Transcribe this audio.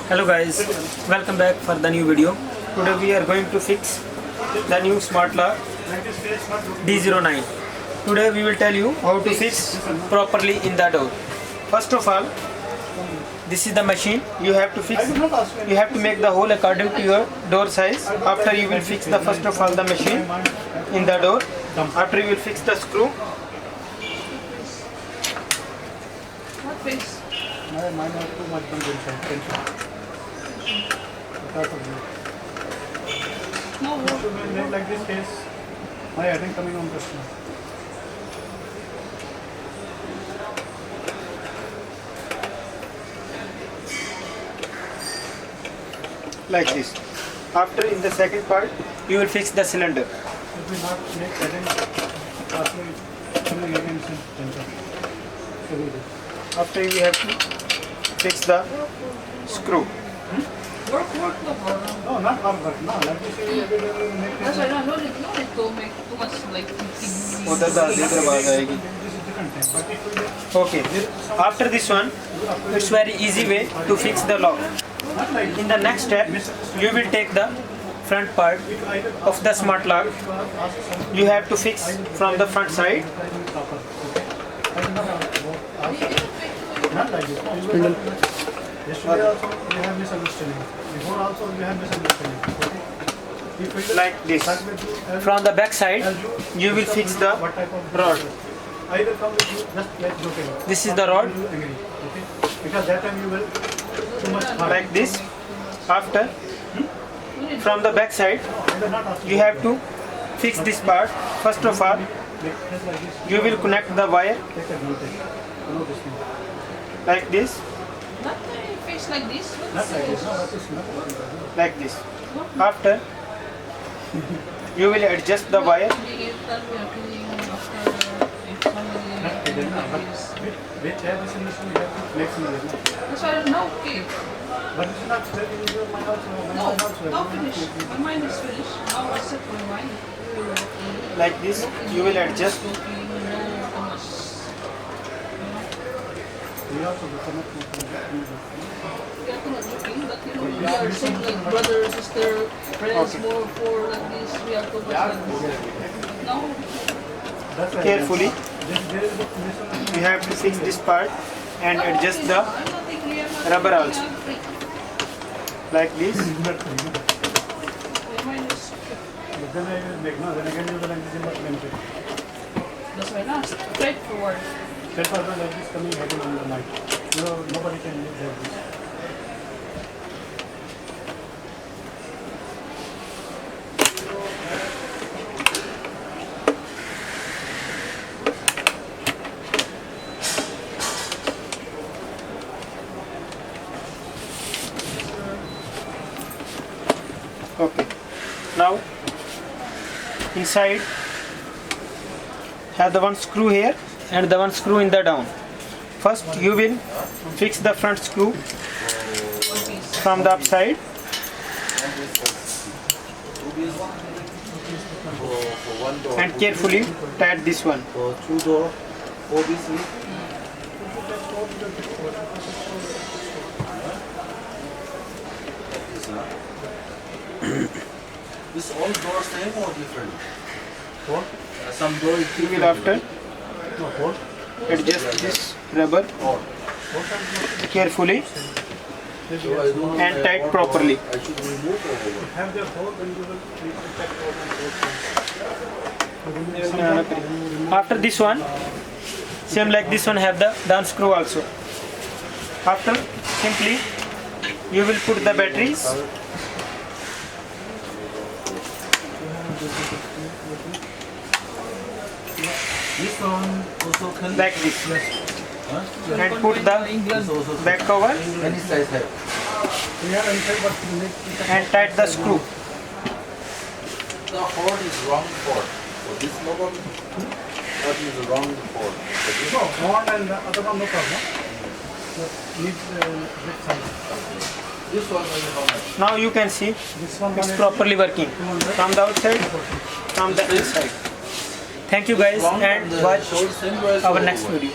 Hello guys, welcome back for the new video. Today we are going to fix the new smart lock D09. Today we will tell you how to fix properly in the door. First of all, this is the machine. You have to make the hole according to your door size. After you will fix the first of all the machine in the door. After you will fix the screw. Mine was too much bundle tension. No, to make like this case, my I think coming on customer. Like this. After in the second part, you will fix the cylinder. It will not make sudden coming against tension. After you have to fix the screw. No, not work. No, like this every day we make That's why no need to make too much like उधर the other आवाज आएगी. this is different thing. But it will be Okay. After this one, it's very easy way to fix the lock. not like In the next step, you will take the front part of the smart lock. You have to fix from the front side. not like this. Yesterday also we have misunderstanding. Before also we have misunderstanding. Okay. If we Like this. start with you, From the back side, you will fix the what type of rod. I will come with you. Just let's go together. This is the rod. You agree, okay? Because that time you will too much hard. Like this. After, from the back side, I will not ask you have to fix this part. First of all, just like this. you will connect the wire Take a voltage. No, this thing. like this. not face like this. Not like this. No, that is not. Like this. After, you will adjust the wire. Which have this industry you have to flex in it. That's why now okay. But it's not straight in your mind also. My No, mind also. now finish. My mind is finished. Now I set my mind. Like this, you will adjust. We also become a We are not looking, but we are saying like brother, sister, friends, Okay. more for like this. We are too much like this. Now, That's why Carefully, there is a misunderstanding. you have to fix this part and adjust the I'm not thinking we are not rubber we also. are free. like this. My mind is But then I will make no. Then again you will like this in what benefit. that's why not straightforward. That was like this coming happen on the night. Nobody can live like this. Okay. Now, inside have the one screw here and the one screw in the down. First, you will fix the front screw from the upside. And carefully tight this one. For two door, obviously. This all door same or different? What? Some door is You will different. after No, what? adjust this rubber carefully So I don't and tight properly. I should remove or Have their hole when you will check After this one, same like this one have the down screw also. After, simply you will put the batteries this one also can like this huh? and put the This also back cover any size have. We have inside but you make and tight the screw. The port is wrong port. So this model that is the wrong port. So this no bond and the other one no problem. So needs bit size. This one is how much? Now you can see This one it's properly working from the outside, from the inside. Thank you guys and watch Short same price our or next what? video.